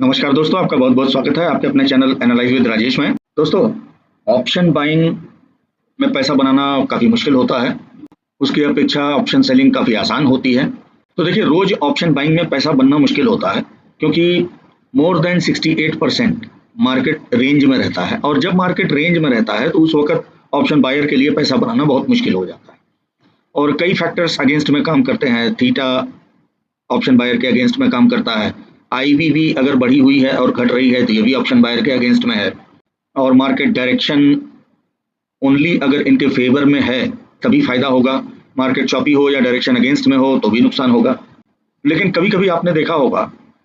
नमस्कार दोस्तों, आपका बहुत बहुत स्वागत है आपके अपने चैनल एनालाइज विद राजेश में। दोस्तों, ऑप्शन बाइंग में पैसा बनाना काफ़ी मुश्किल होता है, उसकी अपेक्षा ऑप्शन सेलिंग काफ़ी आसान होती है। तो देखिए, रोज ऑप्शन बाइंग में पैसा बनना मुश्किल होता है क्योंकि मोर देन 68% मार्केट रेंज में रहता है, और जब मार्केट रेंज में रहता है तो उस वक्त ऑप्शन बायर के लिए पैसा बनाना बहुत मुश्किल हो जाता है। और कई फैक्टर्स अगेंस्ट में काम करते हैं। थीटा ऑप्शन बायर के अगेंस्ट में काम करता है, आईवी अगर बढ़ी हुई है और घट रही है तो ये भी ऑप्शन बायर के अगेंस्ट में है, और मार्केट डायरेक्शन ओनली अगर इनके फेवर में है तभी फायदा होगा। मार्केट चॉपी हो या डायरेक्शन अगेंस्ट में हो तो भी नुकसान होगा। लेकिन कभी कभी आपने देखा होगा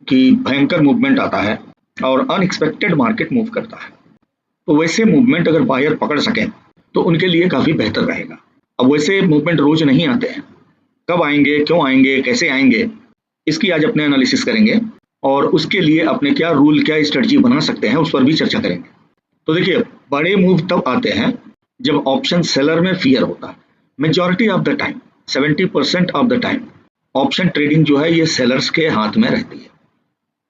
कि भयंकर मूवमेंट आता है और अनएक्सपेक्टेड मार्केट मूव करता है, तो वैसे मूवमेंट अगर बायर पकड़ सकें तो उनके लिए काफ़ी बेहतर रहेगा। अब वैसे मूवमेंट रोज नहीं आते हैं, कब आएंगे, क्यों आएंगे, कैसे आएंगे, इसकी आज अपने एनालिसिस करेंगे और उसके लिए अपने क्या रूल, क्या स्ट्रेटजी बना सकते हैं उस पर भी चर्चा करेंगे। तो देखिए, बड़े मूव तब आते हैं जब ऑप्शन सेलर में फियर होता है। Majority of the time, 70% of the time option trading जो है ये सेलर्स के हाथ में रहती है,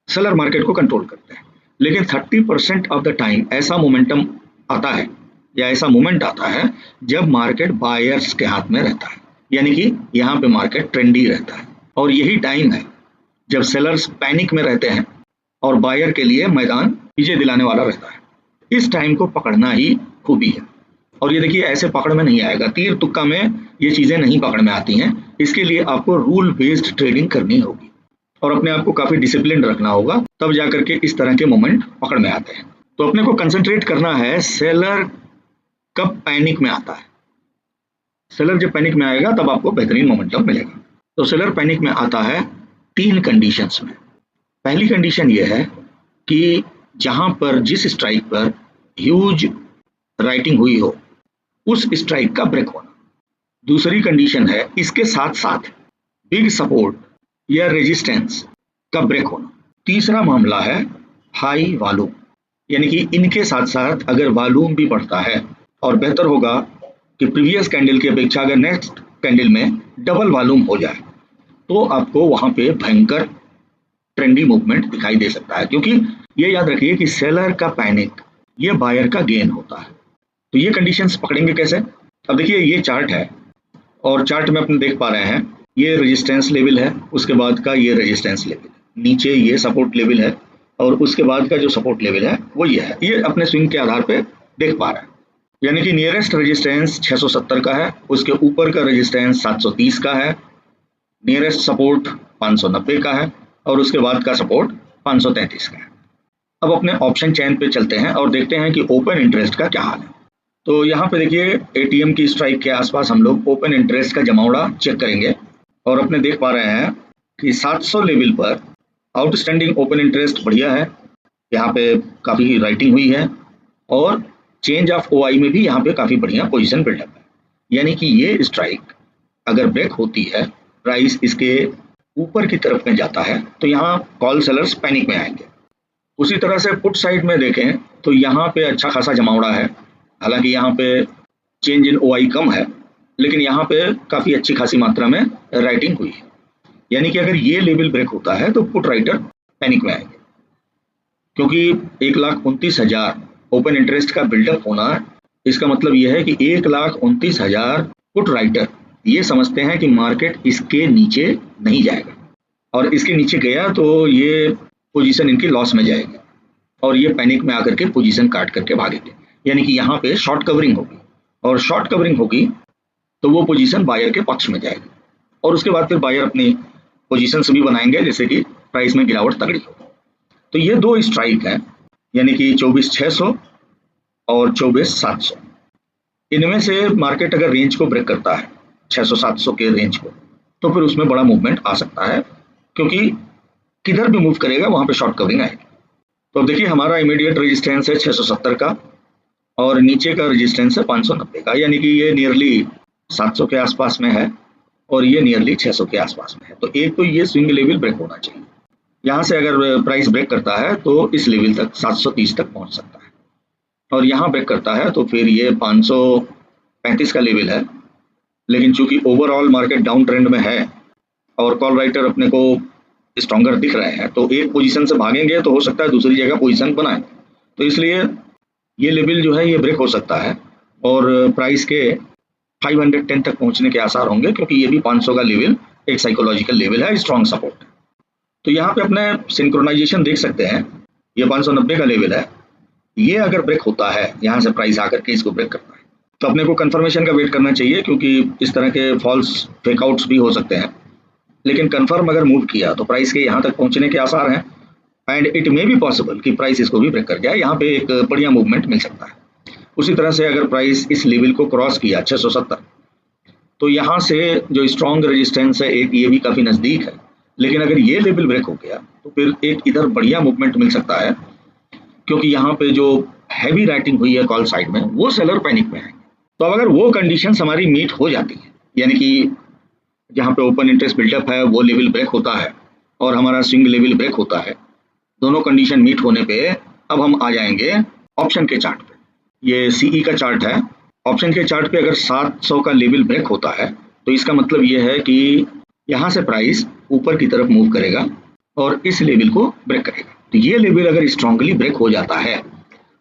सेलर मार्केट को कंट्रोल करते हैं। लेकिन 30% ऑफ द टाइम ऐसा मोमेंटम आता है या ऐसा मोमेंट आता है जब मार्केट बायर्स के हाथ में रहता है, यानी कि यहाँ पे मार्केट ट्रेंडी रहता है। और यही टाइम है जब सेलर्स पैनिक में रहते हैं और बायर के लिए मैदान विजय दिलाने वाला रहता है। इस टाइम को पकड़ना ही खूबी है। और ये देखिए, ऐसे पकड़ में नहीं आएगा, तीर तुक्का में ये चीज़ें नहीं पकड़ में आती हैं। इसके लिए आपको रूल बेस्ड ट्रेडिंग करनी होगी और अपने आप को काफ़ी डिसिप्लिन रखना होगा, तब जाकर के इस तरह के मोमेंट पकड़ में आते हैं। तो अपने को कंसंट्रेट करना है सेलर कब पैनिक में आता है। सेलर जब पैनिक में आएगा तब आपको बेहतरीन मोमेंटम मिलेगा। तो सेलर पैनिक में आता है 3 कंडीशंस में। पहली कंडीशन ये है कि जहां पर जिस स्ट्राइक पर ह्यूज राइटिंग हुई हो उस स्ट्राइक का ब्रेक होना। दूसरी कंडीशन है इसके साथ साथ बिग सपोर्ट या रेजिस्टेंस का ब्रेक होना। तीसरा मामला है हाई वॉल्यूम, यानी कि इनके साथ साथ अगर वॉल्यूम भी बढ़ता है, और बेहतर होगा कि प्रीवियस कैंडल की अपेक्षा अगर नेक्स्ट कैंडल में डबल वॉल्यूम हो जाए तो आपको वहां पे भयंकर ट्रेंडी मूवमेंट दिखाई दे सकता है। क्योंकि ये याद रखिए कि सेलर का पैनिक ये बायर का गेन होता है। तो ये कंडीशंस पकड़ेंगे कैसे? अब देखिए, ये चार्ट है और चार्ट में अपने देख पा रहे हैं ये रेजिस्टेंस लेवल है, उसके बाद का ये रेजिस्टेंस लेवल, नीचे ये सपोर्ट लेवल है और उसके बाद का जो सपोर्ट लेवल है वो ये है। ये अपने स्विंग के आधार पे देख पा रहे हैं, यानी कि नियरेस्ट रेजिस्टेंस 670 का है, उसके ऊपर का रेजिस्टेंस 730 का है, नियरेस्ट सपोर्ट 590 का है और उसके बाद का सपोर्ट 533 का है। अब अपने ऑप्शन चेन पे चलते हैं और देखते हैं कि ओपन इंटरेस्ट का क्या हाल है। तो यहाँ पे देखिए, एटीएम की स्ट्राइक के आसपास हम लोग ओपन इंटरेस्ट का जमावड़ा चेक करेंगे और अपने देख पा रहे हैं कि 700 लेवल पर आउटस्टैंडिंग ओपन इंटरेस्ट बढ़िया है, यहाँ पे काफ़ी राइटिंग हुई है और चेंज ऑफ ओआई में भी यहाँ पे काफ़ी बढ़िया पोजीशन बिल्डअप है। यानी कि ये स्ट्राइक अगर ब्रेक होती है, प्राइस इसके ऊपर की तरफ में जाता है तो यहाँ कॉल सेलर्स पैनिक में आएंगे। उसी तरह से पुट साइड में देखें तो यहाँ पे अच्छा खासा जमावड़ा है, हालांकि यहाँ पे चेंज इन ओआई कम है लेकिन यहाँ पे काफ़ी अच्छी खासी मात्रा में राइटिंग हुई है। यानी कि अगर ये लेवल ब्रेक होता है तो पुट राइटर पैनिक में आएंगे, क्योंकि 1,29,000 ओपन इंटरेस्ट का बिल्डअप होना, इसका मतलब यह है कि 1,29,000 पुट राइटर ये समझते हैं कि मार्केट इसके नीचे नहीं जाएगा, और इसके नीचे गया तो ये पोजीशन इनकी लॉस में जाएगी और ये पैनिक में आकर के पोजीशन काट करके भागेंगे। यानी कि यहाँ पे शॉर्ट कवरिंग होगी, और शॉर्ट कवरिंग होगी तो वो पोजीशन बायर के पक्ष में जाएगी और उसके बाद फिर बायर अपनी पोजीशंस भी बनाएंगे जैसे कि प्राइस में गिरावट तगड़ी हो। तो ये दो स्ट्राइक है, यानी कि 24,600 और 24,700। इनमें से मार्केट अगर रेंज को ब्रेक करता है 600-700 के रेंज को, तो फिर उसमें बड़ा मूवमेंट आ सकता है, क्योंकि किधर भी मूव करेगा वहां पे शॉर्ट कवरिंग आएगी। तो देखिए, हमारा इमीडिएट रेजिस्टेंस है 670 का और नीचे का रेजिस्टेंस है 590 का, यानी कि ये नियरली 700 के आसपास में है और ये नियरली 600 के आसपास में है। तो एक तो ये स्विंग लेवल ब्रेक होना चाहिए। यहाँ से अगर प्राइस ब्रेक करता है तो इस लेवल तक 730 तक पहुंच सकता है, और यहाँ ब्रेक करता है तो फिर ये 535 का लेवल है। लेकिन चूंकि ओवरऑल मार्केट डाउन ट्रेंड में है और कॉल राइटर अपने को स्ट्रॉन्गर दिख रहे हैं, तो एक पोजीशन से भागेंगे तो हो सकता है दूसरी जगह पोजीशन बनाए, तो इसलिए ये लेवल जो है ये ब्रेक हो सकता है और प्राइस के 510 तक पहुंचने के आसार होंगे, क्योंकि ये भी 500 का लेवल एक साइकोलॉजिकल लेवल है, स्ट्रॉन्ग सपोर्ट। तो यहाँ पे अपने सिंक्रोनाइजेशन देख सकते हैं, ये 590 का लेवल है, ये अगर ब्रेक होता है यहाँ से प्राइस आकर के इसको ब्रेक करता है तो अपने को कंफर्मेशन का वेट करना चाहिए, क्योंकि इस तरह के फॉल्स फेकआउट्स भी हो सकते हैं। लेकिन कंफर्म अगर मूव किया तो प्राइस के यहाँ तक पहुंचने के आसार हैं and it may be possible कि प्राइस इसको भी ब्रेक कर जाए, यहाँ पे एक बढ़िया मूवमेंट मिल सकता है। उसी तरह से अगर प्राइस इस लेवल को क्रॉस किया 670, तो यहाँ से जो स्ट्रॉन्ग रेजिस्टेंस है एक, ये भी काफ़ी नज़दीक है, लेकिन अगर ये लेवल ब्रेक हो गया तो फिर एक इधर बढ़िया मूवमेंट मिल सकता है, क्योंकि यहाँ पे जो हैवी राइटिंग हुई है कॉल साइड में वो सेलर पैनिक में है। तो अब अगर वो कंडीशंस हमारी मीट हो जाती है, यानी कि जहाँ पे ओपन इंटरेस्ट बिल्डअप है वो लेवल ब्रेक होता है और हमारा स्विंग लेवल ब्रेक होता है, दोनों कंडीशन मीट होने पे अब हम आ जाएंगे ऑप्शन के चार्ट पे। ये सीई का चार्ट है। ऑप्शन के चार्ट पे अगर 700 का लेवल ब्रेक होता है तो इसका मतलब ये है कि यहाँ से प्राइस ऊपर की तरफ मूव करेगा और इस लेवल को ब्रेक करेगा। तो ये लेवल अगर स्ट्रांगली ब्रेक हो जाता है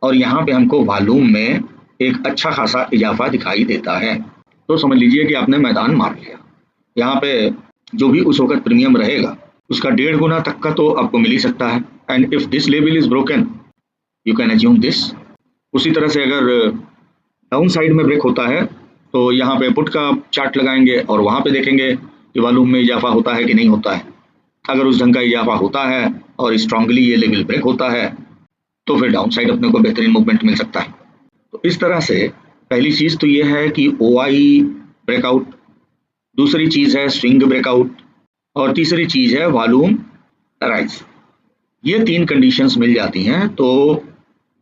और यहाँ पे हमको वॉल्यूम में एक अच्छा खासा इजाफा दिखाई देता है, तो समझ लीजिए कि आपने मैदान मार लिया। यहाँ पे जो भी उस वक्त प्रीमियम रहेगा उसका 1.5 गुना तक का तो आपको मिल ही सकता है। And if this level is broken you can assume this. उसी तरह से अगर डाउन साइड में ब्रेक होता है तो यहाँ पे पुट का चार्ट लगाएंगे और वहाँ पे देखेंगे कि वॉल्यूम में इजाफा होता है कि नहीं होता है। अगर उस ढंग का इजाफा होता है और स्ट्रांगली ये लेवल ब्रेक होता है तो फिर डाउन साइड अपने को बेहतरीन मूवमेंट मिल सकता है। तो इस तरह से पहली चीज़ तो ये है कि OI ब्रेकआउट, दूसरी चीज़ है स्विंग ब्रेकआउट और तीसरी चीज़ है वॉल्यूम राइज। ये 3 कंडीशंस मिल जाती हैं तो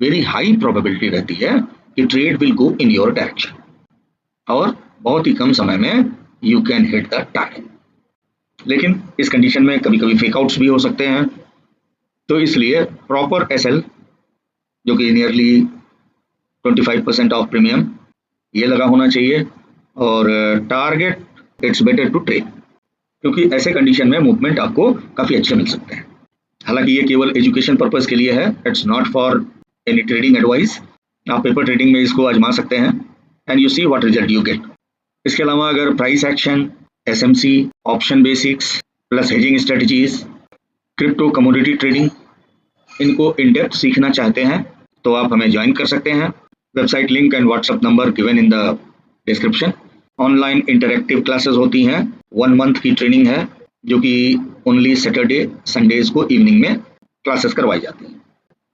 वेरी हाई प्रोबेबिलिटी रहती है कि trade will go in your direction और बहुत ही कम समय में you can hit the target. लेकिन इस कंडीशन में कभी कभी फेकआउट्स भी हो सकते हैं, तो इसलिए प्रॉपर SL जो कि नियरली 25% ऑफ प्रीमियम ये लगा होना चाहिए और target it's better to trade, क्योंकि ऐसे कंडीशन में मूवमेंट आपको काफ़ी अच्छे मिल सकते हैं। हालांकि ये केवल एजुकेशन पर्पस के लिए है, it's not for any trading advice. आप पेपर ट्रेडिंग में इसको आजमा सकते हैं and you see what result you get. इसके अलावा अगर price action, SMC, option basics plus hedging strategies, crypto commodity trading, इनको इन डेप्थ सीखना चाहते हैं तो आप हमें ज्वाइन कर सकते हैं। Website link and WhatsApp number given in the description. Online interactive classes होती हैं, 1 मंथ की ट्रेनिंग है जो कि ओनली सैटरडे संडेज को इवनिंग में क्लासेस करवाई जाती हैं,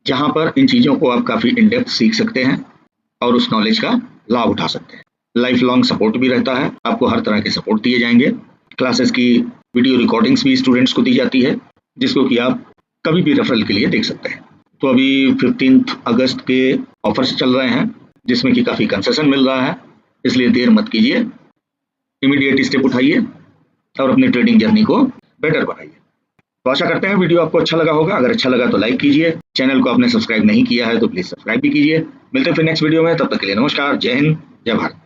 जहां पर इन चीज़ों को आप काफ़ी इन डेप्थ सीख सकते हैं और उस नॉलेज का लाभ उठा सकते हैं। लाइफ लॉन्ग सपोर्ट भी रहता है, आपको हर तरह के सपोर्ट दिए जाएंगे। क्लासेस की वीडियो रिकॉर्डिंग्स भी स्टूडेंट्स को दी जाती है, जिसको कि आप कभी भी रेफरल के लिए देख सकते हैं। तो अभी 15 अगस्त के ऑफर्स चल रहे हैं जिसमें कि काफ़ी कंसेशन मिल रहा है, इसलिए देर मत कीजिए, इमीडिएट स्टेप उठाइए और अपनी ट्रेडिंग जर्नी को बेटर बनाइए। तो आशा करते हैं वीडियो आपको अच्छा लगा होगा। अगर अच्छा लगा तो लाइक कीजिए, चैनल को आपने सब्सक्राइब नहीं किया है तो प्लीज़ सब्सक्राइब भी कीजिए। मिलते हैं फिर नेक्स्ट वीडियो में, तब तक के लिए नमस्कार, जय हिंद, जय भारत।